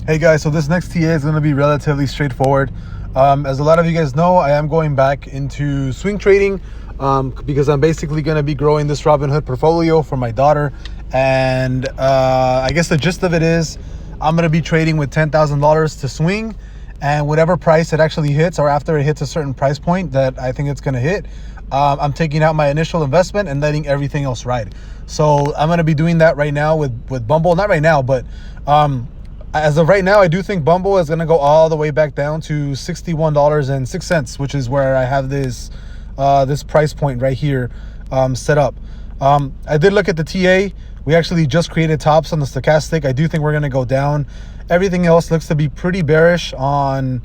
Hey guys, so this next TA is going to be relatively straightforward. As a lot of you guys know, I am going back into swing trading because I'm basically going to be growing this Robinhood portfolio for my daughter. And I guess the gist of it is I'm going to be trading with $10,000 to swing, and whatever price it actually hits, or after it hits a certain price point that I think it's going to hit, I'm taking out my initial investment and letting everything else ride. So I'm going to be doing that right now with Bumble. Not right now, but as of right now, I do think Bumble is going to go all the way back down to $61.06, which is where I have this this price point right here set up. I did look at the TA. We actually just created tops on the stochastic. I do think we're going to go down. Everything else looks to be pretty bearish on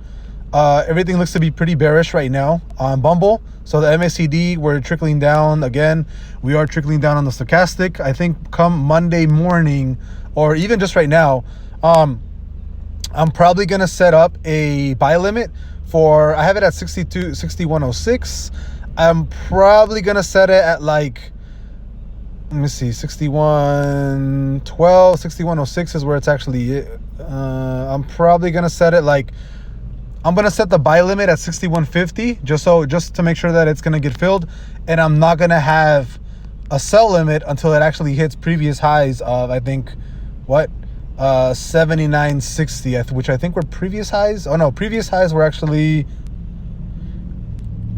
everything looks to be pretty bearish right now on Bumble. So the MACD, we're trickling down again. We are trickling down on the stochastic. I think come Monday morning, or even just right now, I'm probably going to set up a buy limit for, I have it at 6106. I'm probably going to set it at like, let me see, 6112, 6106 is where it's actually, I'm probably going to set it like, I'm going to set the buy limit at 6150 just to make sure that it's going to get filled. And I'm not going to have a sell limit until it actually hits previous highs of, I think, what? 79.60, which I think were previous highs. Oh no, previous highs were actually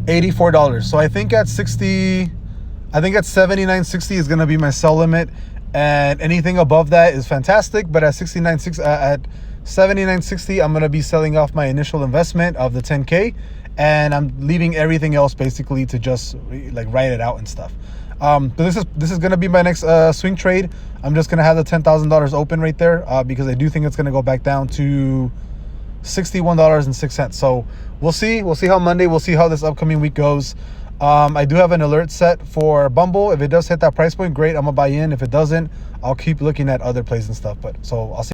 $84. So I think at 79.60 is going to be my sell limit, and anything above that is fantastic. But at 79.60, I'm going to be selling off my initial investment of the 10K, and I'm leaving everything else basically to just like write it out and stuff. But this is going to be my next swing trade. I'm just going to have the $10,000 open right there because I do think it's going to go back down to $61.06. So we'll see how Monday, we'll see how this upcoming week goes. I do have an alert set for Bumble. If it does hit that price point, great, I'm gonna buy in. If it doesn't, I'll keep looking at other plays and stuff. But so I'll see.